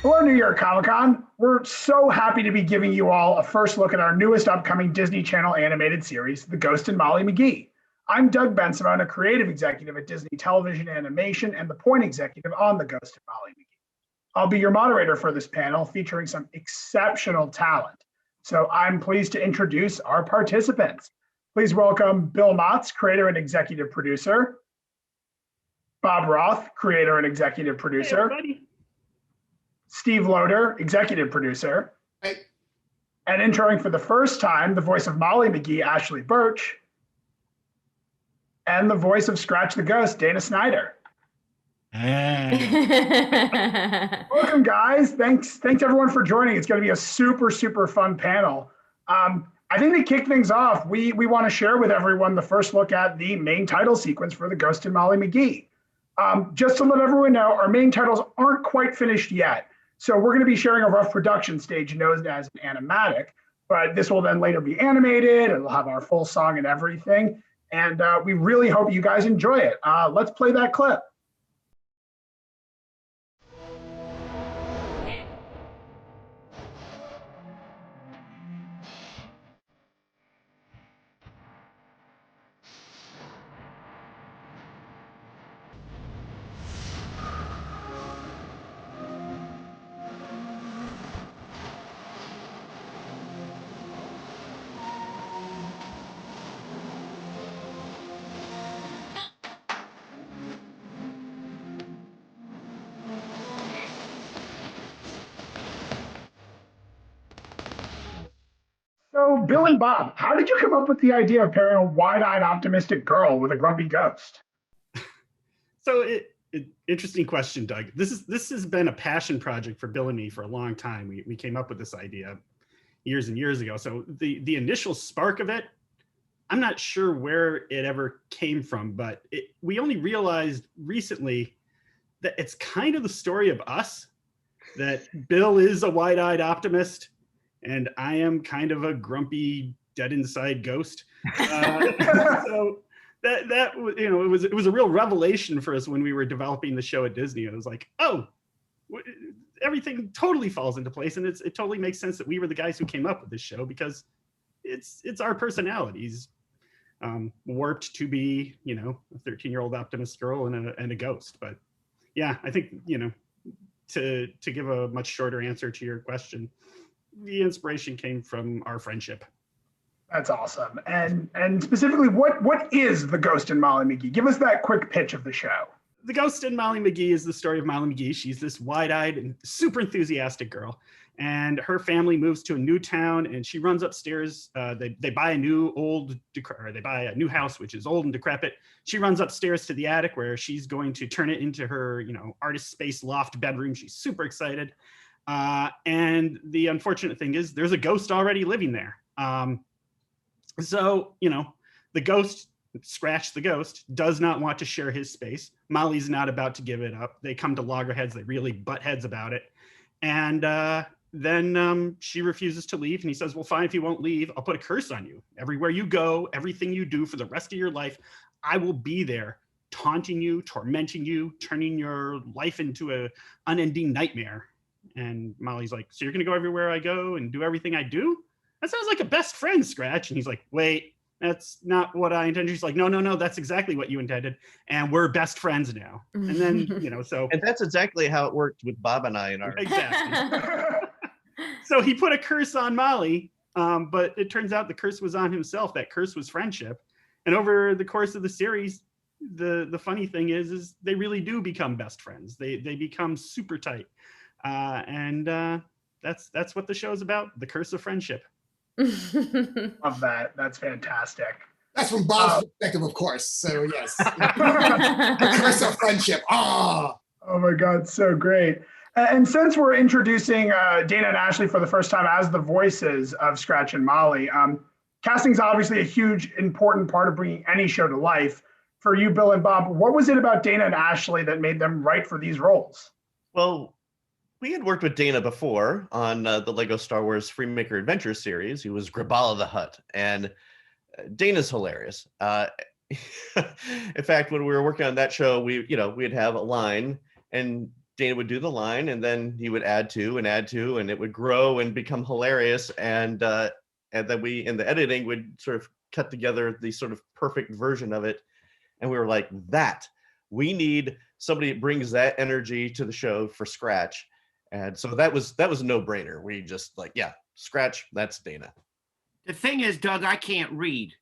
Hello, New York Comic Con. We're so happy to be giving you all a first look at our newest upcoming Disney Channel animated series, The Ghost and Molly McGee. I'm Doug Bensimon, a creative executive at Disney Television Animation and the point executive on The Ghost and Molly McGee. I'll be your moderator for this panel featuring some exceptional talent. So I'm pleased to introduce our participants. Please welcome Bill Motz, creator and executive producer. Bob Roth, creator and executive producer. Hey, Steve Loader, executive producer. Hey. And introing for the first time, the voice of Molly McGee, Ashley Burch. And the voice of Scratch the Ghost, Dana Snyder. Hey. Welcome, guys. Thanks everyone for joining. It's going to be a super fun panel. I think to kick things off, we want to share with everyone the first look at the main title sequence for The Ghost and Molly McGee. Just to let everyone know, our main titles aren't quite finished yet. So we're going to be sharing a rough production stage known as an animatic, but this will then later be animated. It'll have our full song and everything. And we really hope you guys enjoy it. Let's play that clip. So, Bill and Bob, how did you come up with the idea of pairing a wide-eyed, optimistic girl with a grumpy ghost? So, interesting question, Doug. This has been a passion project for Bill and me for a long time. We came up with this idea years and years ago. So, the initial spark of it, I'm not sure where it ever came from, but we only realized recently that it's kind of the story of us. That Bill is a wide-eyed optimist, and I am kind of a grumpy, dead inside ghost. So that it was a real revelation for us when we were developing the show at Disney. It was like, oh, everything totally falls into place, and it totally makes sense that we were the guys who came up with this show because it's our personalities warped to be a 13-year-old optimist girl and a ghost. But yeah, I think to give a much shorter answer to your question, the inspiration came from our friendship. That's awesome. And specifically, what is The Ghost and Molly McGee? Give us that quick pitch of the show. The Ghost and Molly McGee is the story of Molly McGee. She's this wide-eyed and super enthusiastic girl, and her family moves to a new town, and she runs upstairs. They buy a new house, which is old and decrepit. She runs upstairs to the attic where she's going to turn it into her, artist space loft bedroom. She's super excited. And the unfortunate thing is there's a ghost already living there. So, the ghost, Scratch the Ghost, does not want to share his space. Molly's not about to give it up. They come to loggerheads. They really butt heads about it. And then she refuses to leave. And he says, well, fine, if you won't leave, I'll put a curse on you. Everywhere you go, everything you do for the rest of your life, I will be there taunting you, tormenting you, turning your life into an unending nightmare. And Molly's like, so you're going to go everywhere I go and do everything I do? That sounds like a best friend, Scratch. And he's like, wait, that's not what I intended. She's like, no, that's exactly what you intended. And we're best friends now. And then, so. And that's exactly how it worked with Bob and I in our. Exactly. So he put a curse on Molly, but it turns out the curse was on himself. That curse was friendship. And over the course of the series, the funny thing is they really do become best friends. They become super tight. And that's what the show is about, the curse of friendship. Love that. That's fantastic. That's from Bob's perspective, of course. So yes, the curse of friendship. Oh my God, so great. And since we're introducing Dana and Ashley for the first time as the voices of Scratch and Molly, casting is obviously a huge, important part of bringing any show to life. For you, Bill and Bob, what was it about Dana and Ashley that made them right for these roles? Well, we had worked with Dana before on the Lego Star Wars Freemaker Adventure series. He was Graballa the Hutt, and Dana's hilarious. In fact, when we were working on that show, we'd have a line, and Dana would do the line, and then he would add to, and it would grow and become hilarious. And then we, in the editing, would sort of cut together the sort of perfect version of it. And we were like, we need somebody that brings that energy to the show for Scratch. And so that was a no-brainer. We just like, yeah, Scratch, that's Dana. The thing is, Doug, I can't read.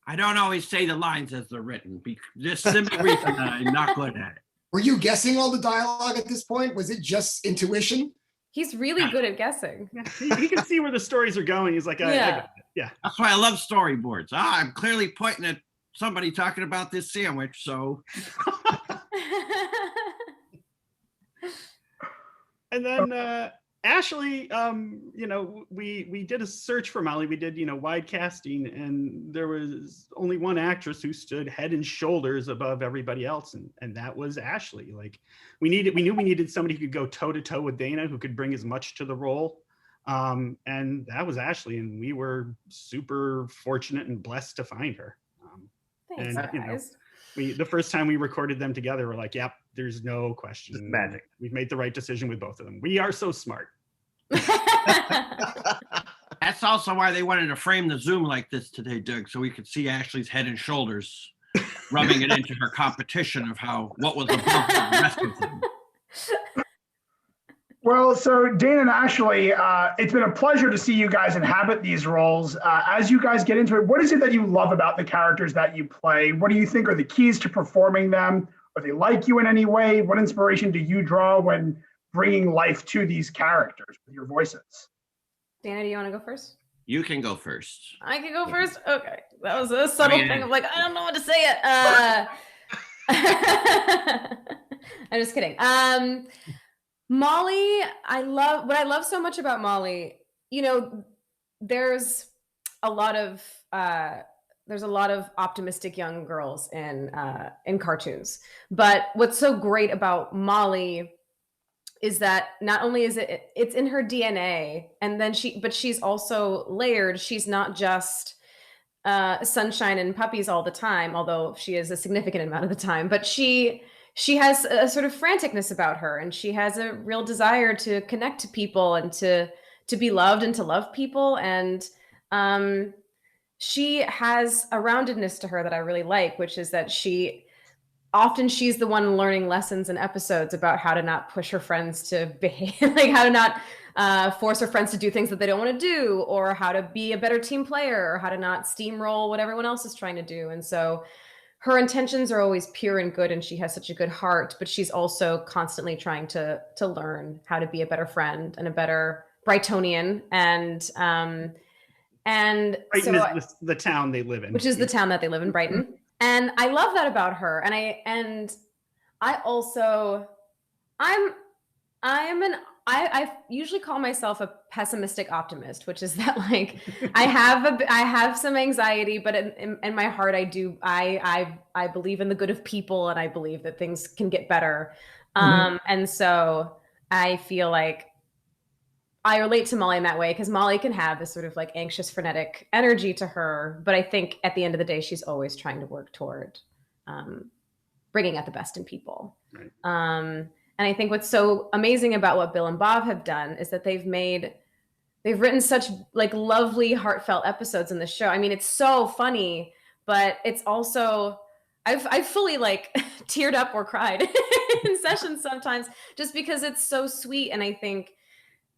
I don't always say the lines as they're written. Just simply reason that I'm not good at it. Were you guessing all the dialogue at this point? Was it just intuition? He's really good at guessing. He can see where the stories are going. He's like, I got it. Yeah. That's why I love storyboards. I'm clearly pointing at somebody talking about this sandwich, so. And then Ashley, we did a search for Molly. We did, wide casting, and there was only one actress who stood head and shoulders above everybody else, and that was Ashley. Like we knew we needed somebody who could go toe to toe with Dana, who could bring as much to the role. And that was Ashley, and we were super fortunate and blessed to find her. Thanks, guys. The first time we recorded them together, we're like, yep, there's no question. Just magic. We've made the right decision with both of them. We are so smart. That's also why they wanted to frame the Zoom like this today, Doug, so we could see Ashley's head and shoulders rubbing it into her competition of what was above the rest of them. Well, so Dana and Ashley, it's been a pleasure to see you guys inhabit these roles. As you guys get into it, what is it that you love about the characters that you play? What do you think are the keys to performing them? Are they like you in any way? What inspiration do you draw when bringing life to these characters with your voices? Dana, do you want to go first? You can go first. I can go first? Okay. That was a subtle thing of like, I don't know what to say it. I'm just kidding. Molly, what I love so much about Molly, there's a lot of optimistic young girls in cartoons. But what's so great about Molly is that not only is it's in her DNA, and then she's also layered. She's not just sunshine and puppies all the time, although she is a significant amount of the time, but she has a sort of franticness about her, and she has a real desire to connect to people and to be loved and to love people. And she has a roundedness to her that I really like, which is that she's the one learning lessons in episodes about how to not push her friends to behave, like how to not force her friends to do things that they don't want to do, or how to be a better team player, or how to not steamroll what everyone else is trying to do. And so her intentions are always pure and good, and she has such a good heart, but she's also constantly trying to learn how to be a better friend and a better Brightonian. And Brighton is the town they live in. Which is the town that they live in, Brighton. And I love that about her. And I usually call myself a pessimistic optimist, which is that like I have some anxiety, but in my heart I believe in the good of people, and I believe that things can get better. And so I feel like I relate to Molly in that way, because Molly can have this sort of like anxious, frenetic energy to her, but I think at the end of the day, she's always trying to work toward bringing out the best in people. Right. And I think what's so amazing about what Bill and Bob have done is that they've written such like lovely, heartfelt episodes in the show. I mean, it's so funny, but it's also, I've fully like teared up or cried in sessions sometimes, just because it's so sweet. And I think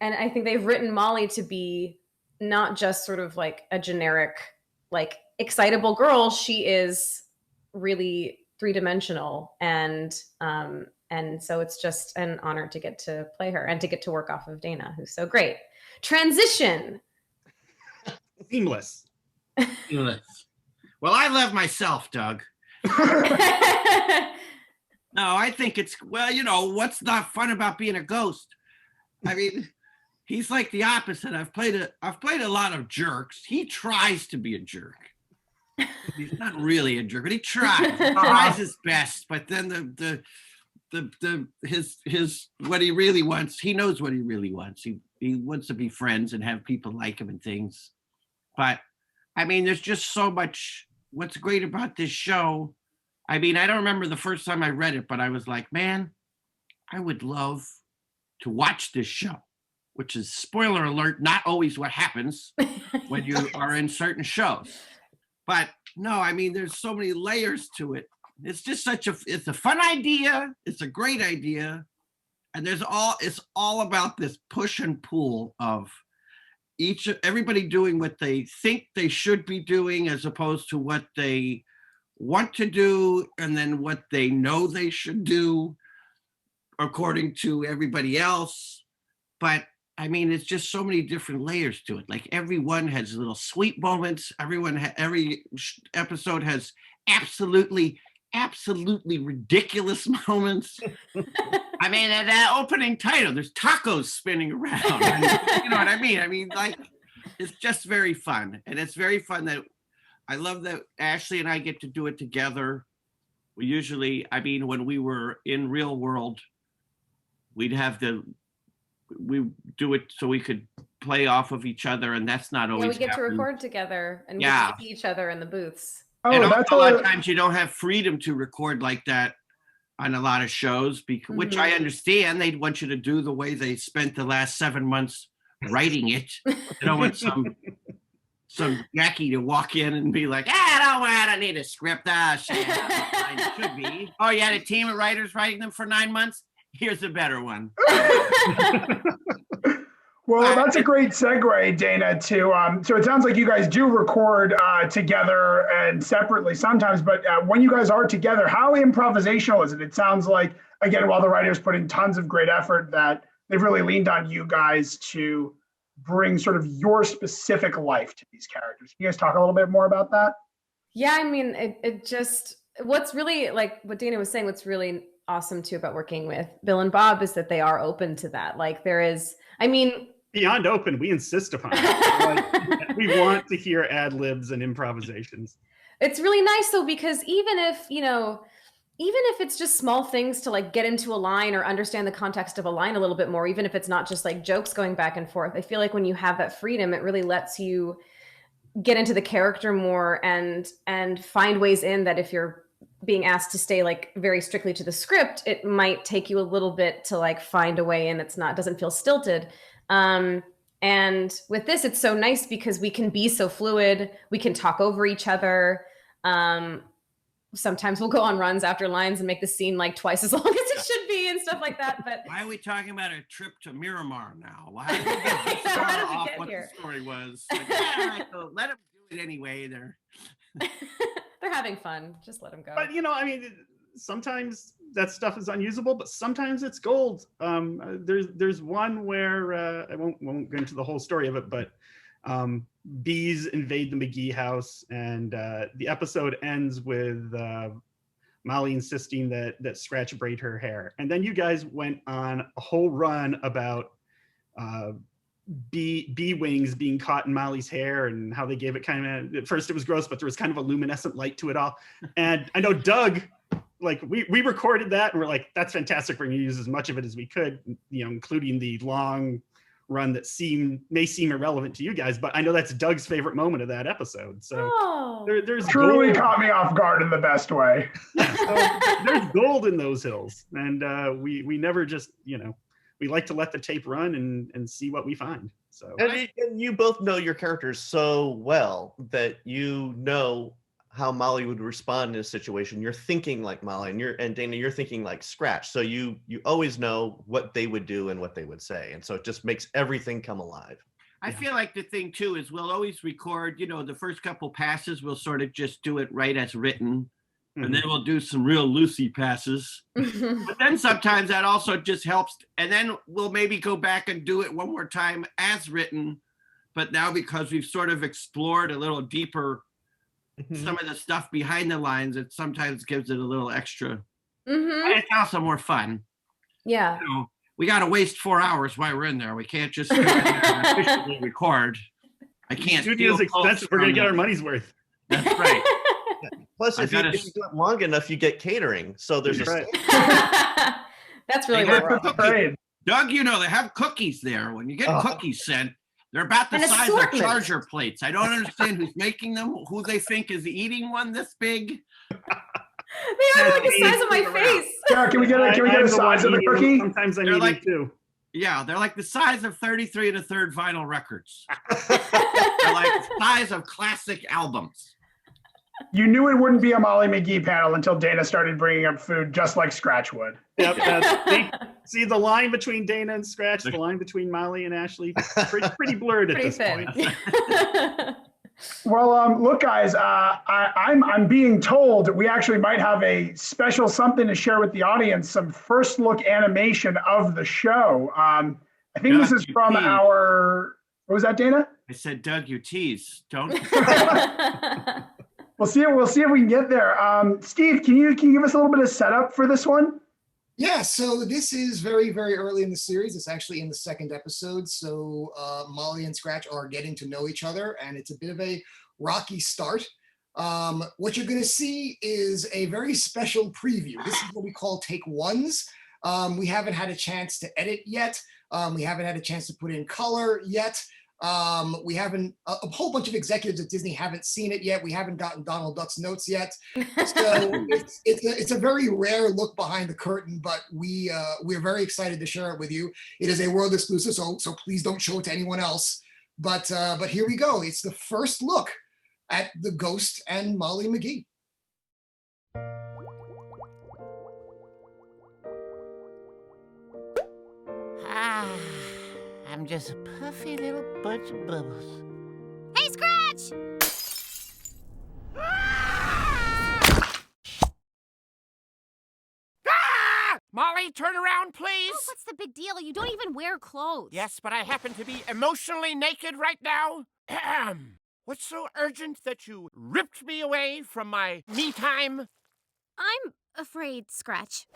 they've written Molly to be not just sort of like a generic, like excitable girl. She is really three-dimensional, and so it's just an honor to get to play her and to get to work off of Dana, who's so great. Transition. Seamless. Well, I love myself, Doug. No, I think it's, what's not fun about being a ghost? I mean, he's like the opposite. I've played a lot of jerks. He tries to be a jerk. He's not really a jerk, but he tries. He tries his best. But then his what he really wants, he knows what he really wants. He wants to be friends and have people like him and things. But I mean, there's just so much. What's great about this show, I mean, I don't remember the first time I read it, but I was like, man, I would love to watch this show, which is, spoiler alert, not always what happens when you are in certain shows. But no, I mean, there's so many layers to it. It's just it's a fun idea. It's a great idea. And it's all about this push and pull of everybody doing what they think they should be doing as opposed to what they want to do, and then what they know they should do according to everybody else. But I mean, it's just so many different layers to it. Like, everyone has little sweet moments. Every episode has absolutely ridiculous moments. I mean, that opening title, there's tacos spinning around. You know what I mean? I mean, like, it's just very fun. And it's very fun that I love that Ashley and I get to do it together. We usually, I mean, when we were in real world, we do it so we could play off of each other, and that's not always we get to record together and get to see each other in the booths. Oh, and that's a lot of times you don't have freedom to record like that on a lot of shows, which I understand. They'd want you to do the way they spent the last 7 months writing it. They don't want some Jackie to walk in and be like, I don't need a script. Shit, it should be. Oh, you had a team of writers writing them for 9 months? Here's a better one. Well, that's a great segue, Dana, to so it sounds like you guys do record together and separately sometimes, but when you guys are together, how improvisational is it? It sounds like, again, while the writers put in tons of great effort, that they've really leaned on you guys to bring sort of your specific life to these characters. Can you guys talk a little bit more about that? Yeah, I mean, it just, what's really, like what Dana was saying, what's really awesome too about working with Bill and Bob is that they are open to that. Like, there is, I mean, beyond open, we insist upon it. Like, we want to hear ad libs and improvisations. It's really nice though, because even if it's just small things to like get into a line or understand the context of a line a little bit more, even if it's not just like jokes going back and forth, I feel like when you have that freedom, it really lets you get into the character more and find ways in that if you're being asked to stay like very strictly to the script, it might take you a little bit to like find a way in doesn't feel stilted. And with this, it's so nice because we can be so fluid. We can talk over each other. Sometimes we'll go on runs after lines and make the scene like twice as long as it should be and stuff like that. But why are we talking about a trip to Miramar now? Why did we get what here? The story was. Like, let them do it anyway. They're having fun. Just let them go. But I mean, sometimes that stuff is unusable, but sometimes it's gold. There's one where I won't go into the whole story of it, but bees invade the McGee house, and the episode ends with Molly insisting that Scratch braid her hair, and then you guys went on a whole run about bee wings being caught in Molly's hair and how they gave it kind of, at first it was gross, but there was kind of a luminescent light to it all. And I know Doug, like we recorded that and we're like, that's fantastic. We're going to use as much of it as we could, including the long run that may seem irrelevant to you guys, but I know that's Doug's favorite moment of that episode. So there's truly gold. Caught me off guard in the best way. Yeah, so there's gold in those hills, and we never just we like to let the tape run and see what we find. So and you both know your characters so well that you know how Molly would respond in a situation. You're thinking like Molly, and Dana, you're thinking like Scratch. So you always know what they would do and what they would say, and so it just makes everything come alive. I feel like the thing too is we'll always record. The first couple passes we'll sort of just do it right as written. And then we'll do some real loosey passes. But then sometimes that also just helps. And then we'll maybe go back and do it one more time as written. But now because we've sort of explored a little deeper some of the stuff behind the lines, it sometimes gives it a little extra. And it's also more fun. Yeah. We got to waste 4 hours while we're in there. We can't just efficiently record. I can't. Studio's expensive. We're going to get our money's worth. That's right. Plus, if you do it long enough, you get catering. So there's That's really great. Doug, they have cookies there. When you get cookies sent, they're about the size of charger plates. I don't understand who's making them, who they think is eating one this big. They are like the size of my face. Sarah, can we get a size of the cookie? Sometimes I They're need like- it too. Yeah, they're like the size of 33 1/3 vinyl records. They're like the size of classic albums. You knew it wouldn't be a Molly McGee panel until Dana started bringing up food, just like Scratch would. Yep. See the line between Dana and Scratch, the line between Molly and Ashley, pretty blurred at Pretty this thin. point. Well, look, guys, I'm being told we actually might have a special something to share with the audience. Some first look animation of the show. I think this is from our. What was that, Dana? I said, Doug, you tease. Don't. We'll see if we can get there. Steve, can you give us a little bit of setup for this one? Yeah, so this is very, very early in the series. It's actually in the second episode. So Molly and Scratch are getting to know each other, and it's a bit of a rocky start. What you're going to see is a very special preview. This is what we call take ones. We haven't had a chance to edit yet. We haven't had a chance to put in color yet. We haven't, a whole bunch of executives at Disney haven't seen it yet. We haven't gotten Donald Duck's notes yet. So it's a very rare look behind the curtain, but we're very excited to share it with you. It is a world exclusive, so please don't show it to anyone else. But here we go. It's the first look at the Ghost and Molly McGee. I'm just a puffy little bunch of bubbles. Hey, Scratch! Molly, turn around, please. Oh, what's the big deal? You don't even wear clothes. Yes, but I happen to be emotionally naked right now. Ahem. What's so urgent that you ripped me away from my me time? I'm afraid, Scratch.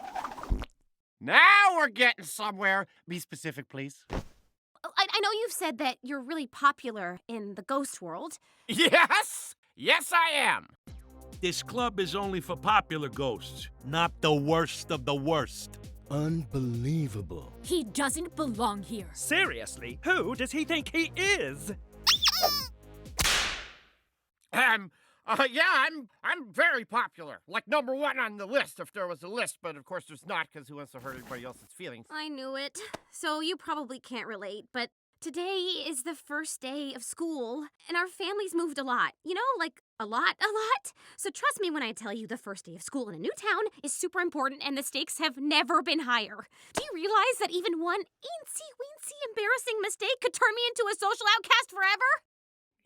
Now we're getting somewhere. Be specific, please. I know you've said that you're really popular in the ghost world. Yes! Yes, I am. This club is only for popular ghosts, not the worst of the worst. Unbelievable. He doesn't belong here. Seriously, who does he think he is? Yeah, I'm very popular. Like #1 on the list if there was a list, but of course there's not because who wants to hurt everybody else's feelings? I knew it. So you probably can't relate, but today is the first day of school, and our family's moved a lot. You know, like a lot. So trust me when I tell you the first day of school in a new town is super important and the stakes have never been higher. Do you realize that even one eensy-weensy embarrassing mistake could turn me into a social outcast forever?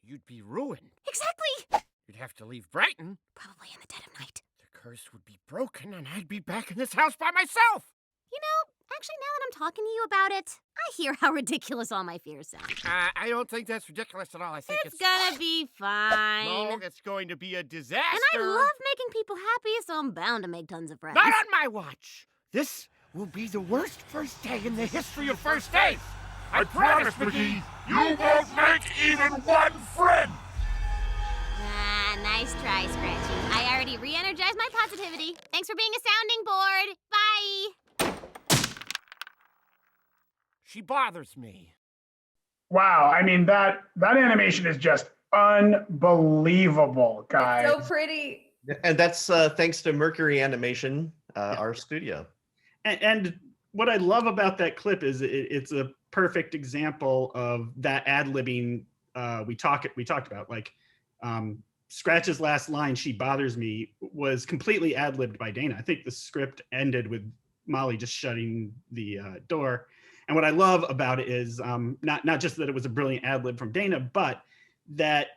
You'd be ruined. Exactly! You'd have to leave Brighton. Probably in the dead of night. The curse would be broken and I'd be back in this house by myself. You know, actually, now that I'm talking to you about it, I hear how ridiculous all my fears sound. I don't think that's ridiculous at all. I think It's gonna be fine. No, it's going to be a disaster. And I love making people happy, so I'm bound to make tons of friends. Not on my watch. This will be the worst first day in the history of first days. I promise, McGee, you won't make even one friend. Nice try, Scratchy. I already re-energized my positivity. Thanks for being a sounding board. Bye. She bothers me. Wow, I mean that animation is just unbelievable, guys. So pretty. And that's thanks to Mercury Animation, our studio. And what I love about that clip is it's a perfect example of that ad-libbing we talked about. Like Scratch's last line, "She bothers me," was completely ad-libbed by Dana. I think the script ended with Molly just shutting the door. And what I love about it is not just that it was a brilliant ad-lib from Dana, but that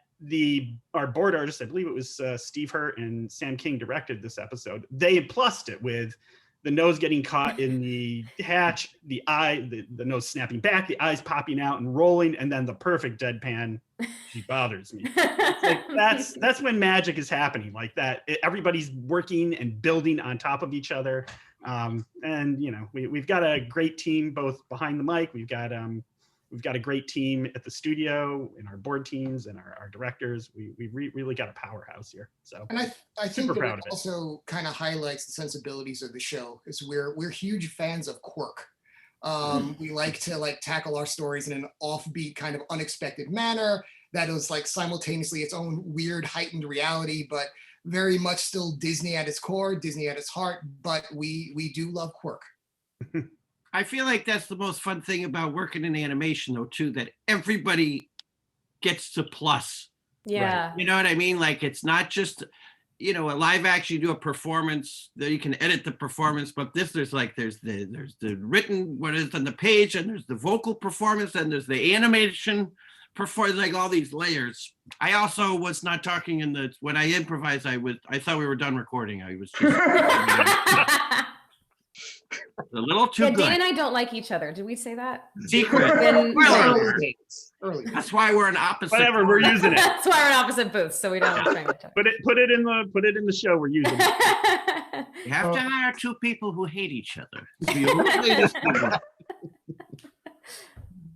our board artists, I believe it was Steve Hurt and Sam King directed this episode. They plussed it with the nose getting caught in the hatch, the nose snapping back, the eyes popping out and rolling, and then the perfect deadpan. "She bothers me." Like that's when magic is happening. Like that, everybody's working and building on top of each other. And you know, we've got a great team both behind the mic. We've got a great team at the studio and our board teams and our directors. We've really got a powerhouse here. So, and I think super that proud it of it. also kind of highlights the sensibilities of the show. Is we're huge fans of quirk. We like to tackle our stories in an offbeat, kind of unexpected manner that is like simultaneously its own weird heightened reality. But very much still Disney at its core, Disney at its heart, but we do love quirk. I feel like that's the most fun thing about working in animation, though, too, that everybody gets to plus. Yeah. Right? You know what I mean? Like, it's not just, a live action, you do a performance, that you can edit the performance, but this, there's the written, what is on the page, and there's the vocal performance, and there's the animation performance, like all these layers. I also was not talking when I improvised, I thought we were done recording. I was just a little too good. Dana and I don't like each other. Did we say that? Secret. Early. That's why we're an opposite. Whatever, we're using it. That's why we're in opposite booths, so we don't understand each other. Put it in the show. We're using it. You have to hire two people who hate each other. So you really just do that.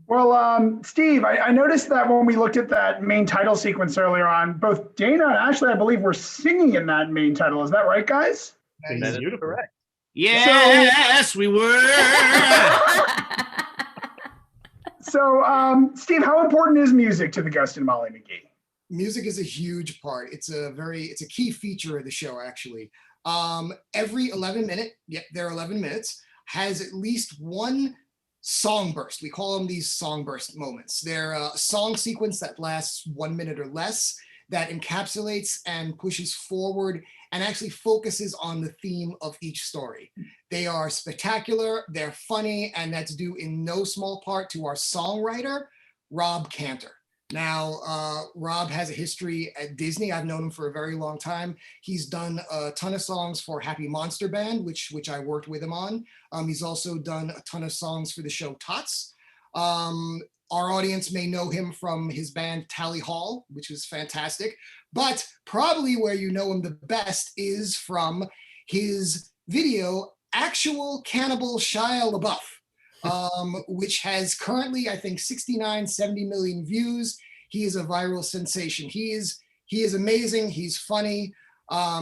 Well, Steve, I noticed that when we looked at that main title sequence earlier on, both Dana and Ashley, I believe, were singing in that main title. Is that right, guys? That is beautiful. correct. Yes, we were. So, Steve, how important is music to the Ghost and Molly McGee? Music is a huge part. It's a key feature of the show, actually. Every 11 minutes has at least one song burst. We call them these song burst moments. They're a song sequence that lasts 1 minute or less, that encapsulates and pushes forward and actually focuses on the theme of each story. They are spectacular, they're funny, and that's due in no small part to our songwriter, Rob Cantor. Now, Rob has a history at Disney. I've known him for a very long time. He's done a ton of songs for Happy Monster Band, which I worked with him on. He's also done a ton of songs for the show Tots. Our audience may know him from his band Tally Hall, which was fantastic. But probably where you know him the best is from his video, Actual Cannibal Shia LaBeouf, which has currently, I think, 69, 70 million views. He is a viral sensation. He is amazing. He's funny.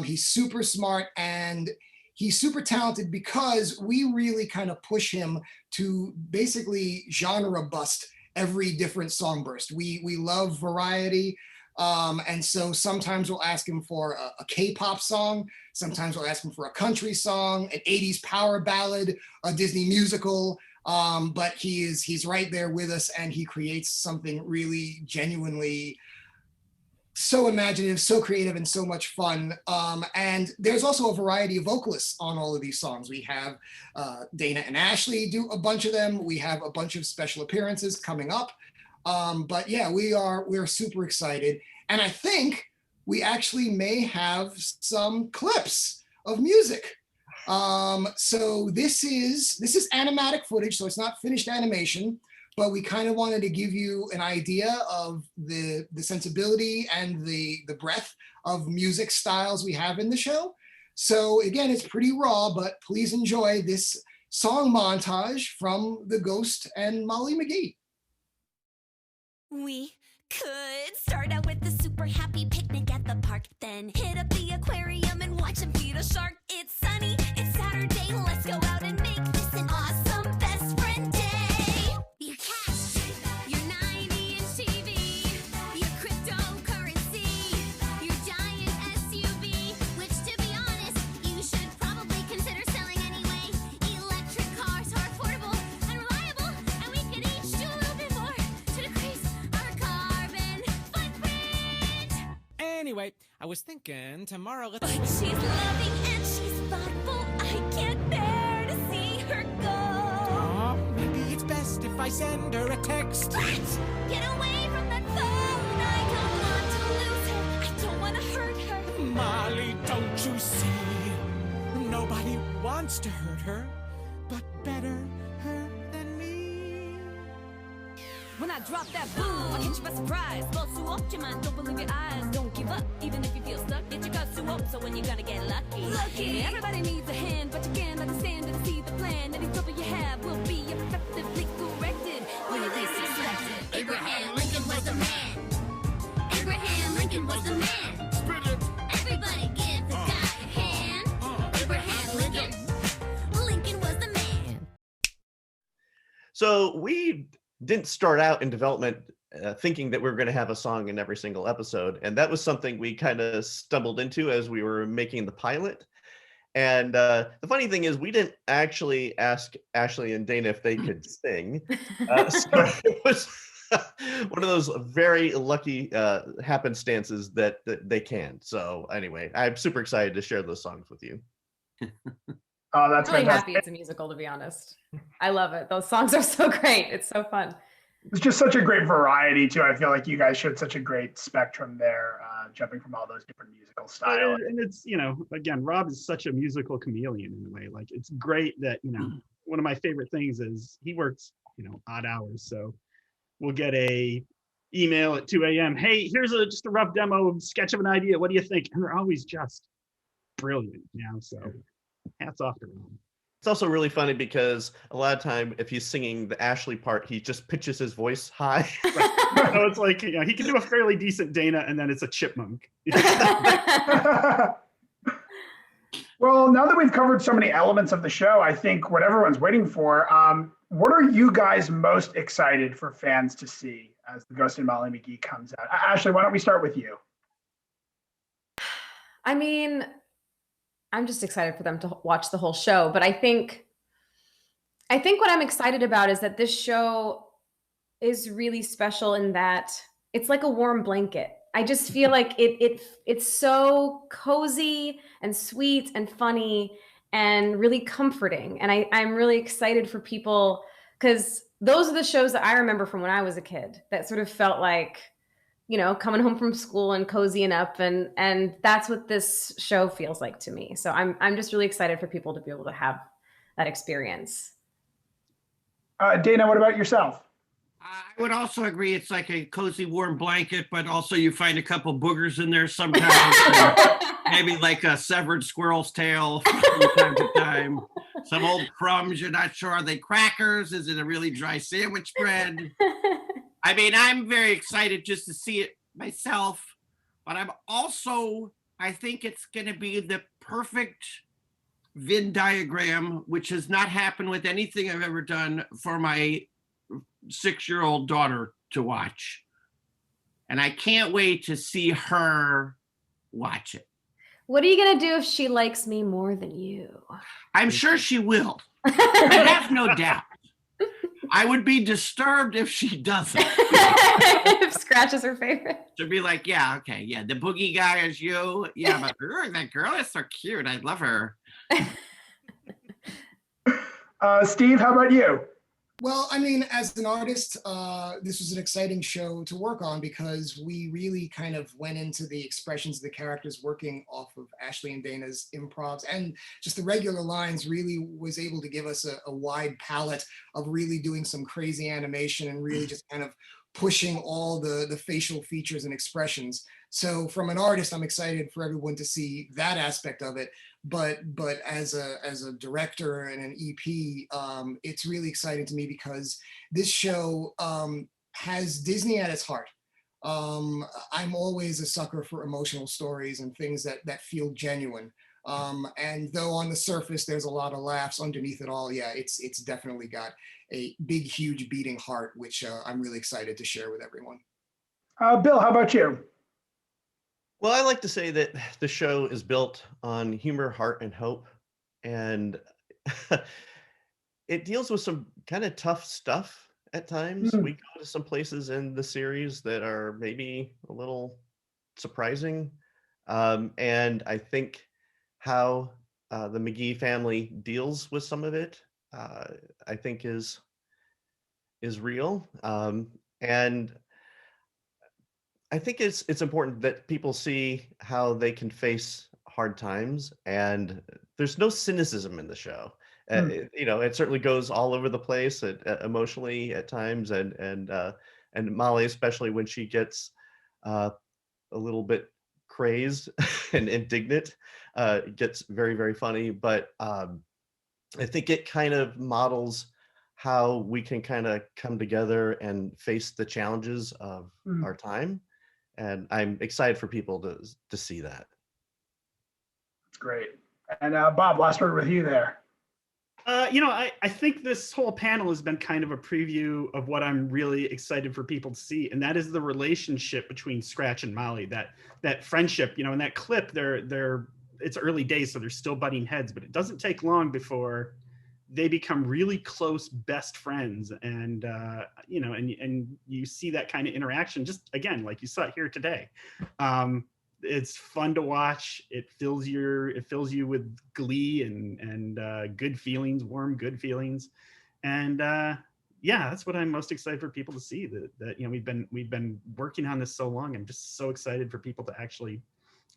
He's super smart, and he's super talented because we really kind of push him to basically genre bust every different song burst. We love variety. And so sometimes we'll ask him for a K-pop song. Sometimes we'll ask him for a country song, an 80s power ballad, a Disney musical. But he's right there with us, and he creates something really genuinely so imaginative, so creative, and so much fun. And there's also a variety of vocalists on all of these songs. We have Dana and Ashley do a bunch of them. We have a bunch of special appearances coming up. But yeah, we're super excited. And I think we actually may have some clips of music. So this is animatic footage, so it's not finished animation, but we kind of wanted to give you an idea of the sensibility and the breadth of music styles we have in the show. So again, it's pretty raw, but please enjoy this song montage from the Ghost and Molly McGee. We could start out with a super happy picnic at the park, then hit up the aquarium and watch them feed a shark. It's sunny, it's Saturday, let's go out and make this an awesome best friend day. Your cash, your 90-inch TV, your cryptocurrency, your giant SUV, which to be honest, you should probably consider selling anyway. Electric cars are affordable and reliable, and we could each do a little bit more to decrease our carbon footprint. Anyway, I was thinking tomorrow let's... But she's loving and she's thoughtful. I can't bear to see her go. Aw, maybe it's best if I send her a text. Burch, get away from that phone. I don't want to lose her. I don't want to hurt her. Molly, don't you see? Nobody wants to hurt her, but better her than me. When I drop that boom, I catch you by surprise. Go so up your mind, don't believe your eyes. Don't give up, even if you feel stuck. Get your guts to up, so when you're gonna get lucky. Lucky. Everybody needs a hand, but you can't understand and see the plan. Any trouble you have will be effectively corrected. When at least you're selected. Abraham Lincoln was the man. Abraham Lincoln was the man. Spit it. Everybody give the guy a hand. Abraham Lincoln. Lincoln was the man. So we didn't start out in development thinking that we were going to have a song in every single episode. And that was something we kind of stumbled into as we were making the pilot. And the funny thing is, we didn't actually ask Ashley and Dana if they could sing. So it was one of those very lucky happenstances that they can. So anyway, I'm super excited to share those songs with you. Oh, that's I'm really fantastic. happy it's a musical, to be honest. I love it. Those songs are so great. It's so fun. It's just such a great variety too. I feel like you guys showed such a great spectrum there, jumping from all those different musical styles. And it's, again, Rob is such a musical chameleon in a way. Like, it's great that, one of my favorite things is he works, odd hours. So we'll get a email at 2 a.m. Hey, here's just a rough demo sketch of an idea. What do you think? And they're always just brilliant, So hats off to Rob. It's also really funny because a lot of time, if he's singing the Ashley part, he just pitches his voice high. So it's like, he can do a fairly decent Dana, and then it's a chipmunk. Well, now that we've covered so many elements of the show, I think what everyone's waiting for, what are you guys most excited for fans to see as the Ghost and Molly McGee comes out? Ashley, why don't we start with you? I mean, I'm just excited for them to watch the whole show. But I think what I'm excited about is that this show is really special in that it's like a warm blanket. I just feel like it's so cozy and sweet and funny and really comforting. And I'm really excited for people, because those are the shows that I remember from when I was a kid that sort of felt like, coming home from school and cozying up, and that's what this show feels like to me. So I'm just really excited for people to be able to have that experience. Dana, what about yourself? I would also agree. It's like a cozy, warm blanket, but also you find a couple boogers in there sometimes. Maybe like a severed squirrel's tail from time to time. Some old crumbs. You're not sure. Are they crackers? Is it a really dry sandwich bread? I mean, I'm very excited just to see it myself, but I think it's going to be the perfect Venn diagram, which has not happened with anything I've ever done, for my 6-year-old daughter to watch. And I can't wait to see her watch it. What are you going to do if she likes me more than you? I'm sure she will. I have no doubt. I would be disturbed if she doesn't. If Scratch is her favorite. To be like, yeah, okay, yeah, the boogie guy is you. Yeah, but that girl is so cute. I love her. Steve, how about you? Well, I mean, as an artist, this was an exciting show to work on because we really kind of went into the expressions of the characters working off of Ashley and Dana's improvs, and just the regular lines really was able to give us a wide palette of really doing some crazy animation and really just kind of pushing all the facial features and expressions. So from an artist, I'm excited for everyone to see that aspect of it. But as a director and an EP, it's really exciting to me because this show has Disney at its heart. I'm always a sucker for emotional stories and things that feel genuine. And though on the surface there's a lot of laughs, underneath it all, yeah, it's definitely got a big, huge beating heart, which I'm really excited to share with everyone. Bill, how about you? Well, I like to say that the show is built on humor, heart, and hope. And it deals with some kind of tough stuff at times. We go to some places in the series that are maybe a little surprising. And I think how the McGee family deals with some of it, I think is real. And I think it's important that people see how they can face hard times, and there's no cynicism in the show. It certainly goes all over the place emotionally at times, and Molly, especially when she gets a little bit crazed and indignant, gets very, very funny. But I think it kind of models how we can kind of come together and face the challenges of our time. And I'm excited for people to see that. Great. And Bob, last word with you there. I think this whole panel has been kind of a preview of what I'm really excited for people to see, and that is the relationship between Scratch and Molly. That friendship, in that clip, it's early days, so they're still butting heads, but it doesn't take long before they become really close best friends, and and you see that kind of interaction just again like you saw it here today. It's fun to watch. It fills you with glee and good feelings, warm good feelings, and that's what I'm most excited for people to see. That we've been working on this so long. I'm just so excited for people to actually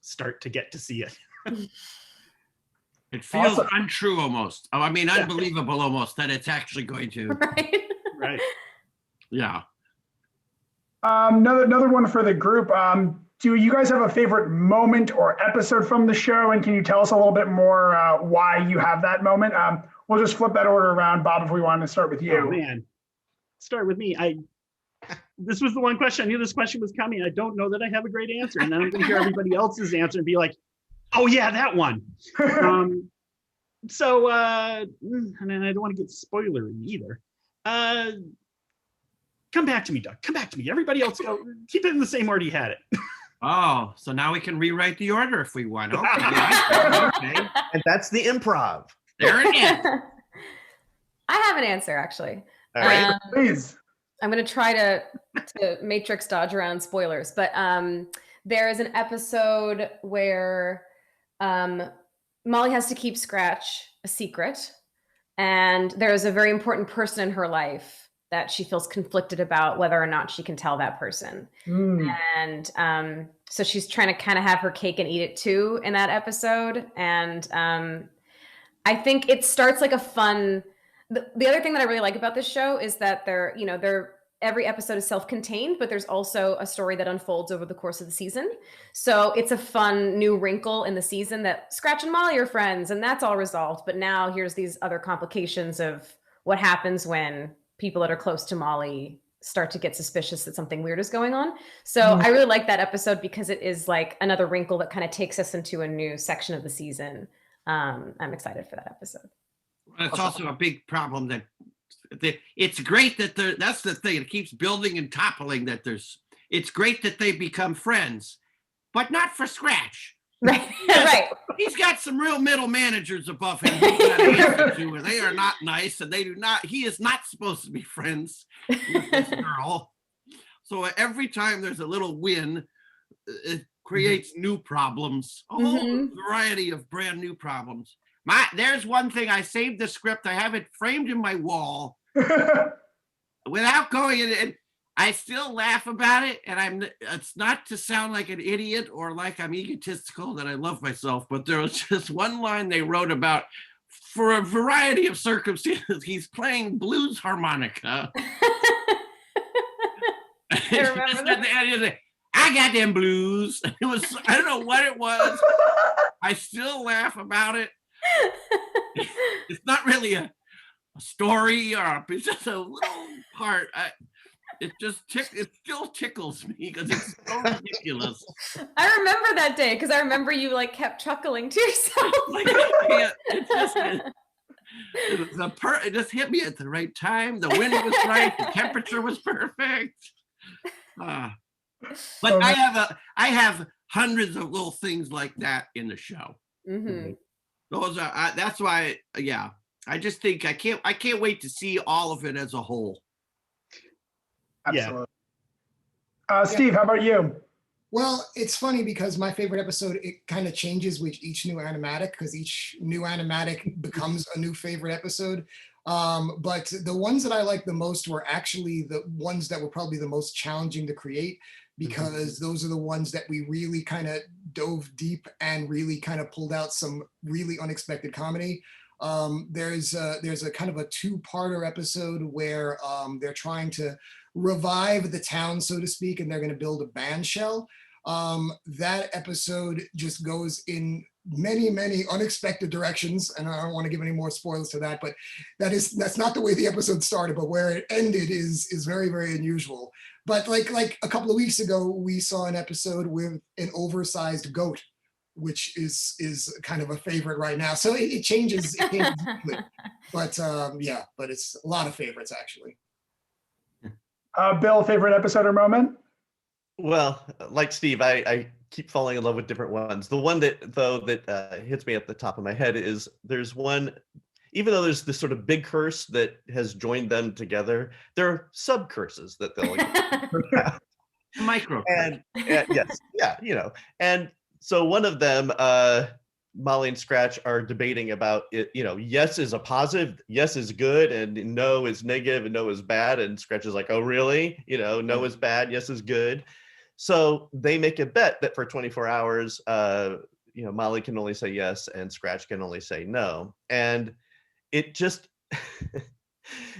start to get to see it. It feels untrue almost. Oh, I mean, unbelievable almost that it's actually going to. Right. Yeah. Another one for the group. Do you guys have a favorite moment or episode from the show? And can you tell us a little bit more why you have that moment? We'll just flip that order around. Bob, if we want to start with you. Oh, man. Start with me. This was the one question. I knew this question was coming. I don't know that I have a great answer. And then I'm going to hear everybody else's answer and be like, oh, yeah, that one. And then I don't want to get spoilery either. Come back to me, Doug. Come back to me. Everybody else, keep it in the same order you had it. Oh, so now we can rewrite the order if we want. Okay. And that's the improv. There it is. I have an answer, actually. All right. Please. I'm going to try to matrix dodge around spoilers, but there is an episode where Molly has to keep Scratch a secret, and there's a very important person in her life that she feels conflicted about whether or not she can tell that person. And so she's trying to kind of have her cake and eat it too in that episode. And I think it starts like a fun, the other thing that I really like about this show is that every episode is self-contained, but there's also a story that unfolds over the course of the season. So it's a fun new wrinkle in the season that Scratch and Molly are friends and that's all resolved. But now here's these other complications of what happens when people that are close to Molly start to get suspicious that something weird is going on. So I really like that episode because it is like another wrinkle that kind of takes us into a new section of the season. I'm excited for that episode. Well, it's also a big problem that it's great that that's the thing. It keeps building and toppling it's great that they become friends, but not for Scratch. Right. Right. He's got some real middle managers above him he's got to answer to, and they are not nice, and he is not supposed to be friends with this girl. So every time there's a little win, it creates new problems, a whole variety of brand new problems. There's one thing, I saved the script, I have it framed in my wall without going in it. I still laugh about it, and it's not to sound like an idiot or like I'm egotistical that I love myself, but there was just one line they wrote about, for a variety of circumstances, he's playing blues harmonica. I got them blues. It was, I don't know what it was. I still laugh about it. It's not really a story, it's just a little part. It still tickles me because it's so ridiculous. I remember that day because I remember you like kept chuckling to yourself. It just hit me at the right time. The wind was right. The temperature was perfect. But I have hundreds of little things like that in the show. Those are that's why. Yeah, I just think I can't wait to see all of it as a whole. Absolutely. Steve, how about you? Well, it's funny because my favorite episode, it kind of changes with each new animatic because each new animatic becomes a new favorite episode. But the ones that I like the most were actually the ones that were probably the most challenging to create because those are the ones that we really kind of dove deep and really kind of pulled out some really unexpected comedy. There's a kind of a two-parter episode where they're trying to revive the town, so to speak, and they're going to build a band shell. That episode just goes in many, many unexpected directions, and I don't want to give any more spoilers to that, but that's not the way the episode started, but where it ended is very, very unusual. But like a couple of weeks ago, we saw an episode with an oversized goat, which is kind of a favorite right now. So it changes. But But yeah, but it's a lot of favorites actually. Bill, favorite episode or moment? Well, like Steve, I keep falling in love with different ones. The one that hits me at the top of my head is there's one, even though there's this sort of big curse that has joined them together, there are sub curses that they'll have. Micro. And yes, yeah, and so one of them, Molly and Scratch are debating about it. Yes is a positive, yes is good, and no is negative, and no is bad. And Scratch is like, oh really? No is bad, yes is good. So they make a bet that for 24 hours, Molly can only say yes and Scratch can only say no. And it just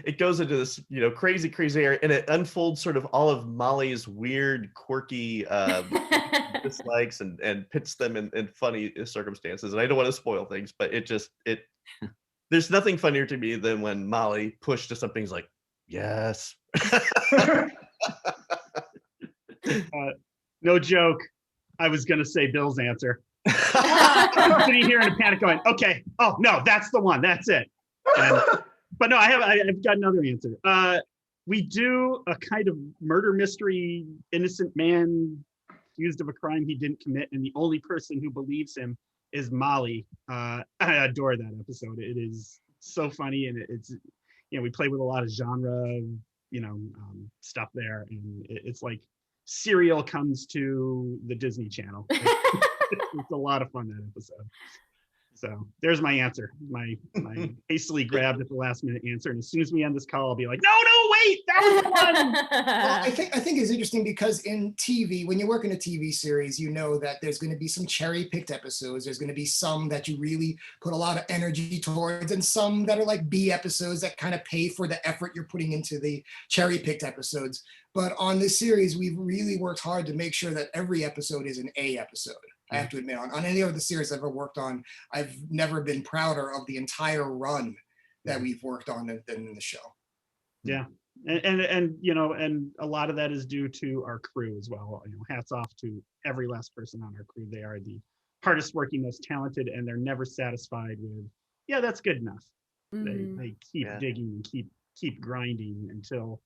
it goes into this crazy area, and it unfolds sort of all of Molly's weird, quirky dislikes and pits them in funny circumstances. And I don't want to spoil things, but it there's nothing funnier to me than when Molly pushed to something's like, yes. No joke, I was gonna say Bill's answer. I'm sitting here in a panic going, okay, oh no, that's the one, that's it. But no, I've got another answer. We do a kind of murder mystery, innocent man accused of a crime he didn't commit, and the only person who believes him is Molly. I adore that episode. It is so funny, and it's we play with a lot of genre, stuff there, and it's like Serial comes to the Disney Channel. It's a lot of fun, that episode. So there's my answer, my hastily grabbed at the last minute answer. And as soon as we end this call, I'll be like, no, wait, that was the one. Well, I think it's interesting because in TV, when you work in a TV series, you know that there's going to be some cherry-picked episodes. There's going to be some that you really put a lot of energy towards, and some that are like B episodes that kind of pay for the effort you're putting into the cherry-picked episodes. But on this series, we've really worked hard to make sure that every episode is an A episode. I have to admit, on any of the series I've ever worked on, I've never been prouder of the entire run that we've worked on than in the show. Yeah, and a lot of that is due to our crew as well. Hats off to every last person on our crew. They are the hardest working, most talented, and they're never satisfied with, yeah, that's good enough. Mm-hmm. They keep digging and keep grinding until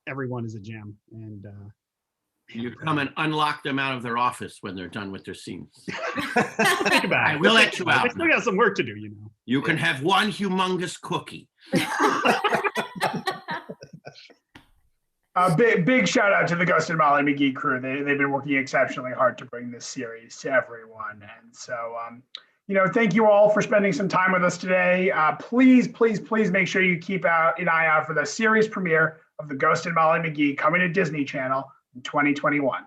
everyone is a gem. And you come and unlock them out of their office when they're done with their scenes. Think about it. I will let you out. I still got some work to do, You can have one humongous cookie. Big shout out to the Ghost and Molly McGee crew. They've been working exceptionally hard to bring this series to everyone. And so, thank you all for spending some time with us today. Please make sure you keep an eye out for the series premiere of the Ghost and Molly McGee coming to Disney Channel in 2021.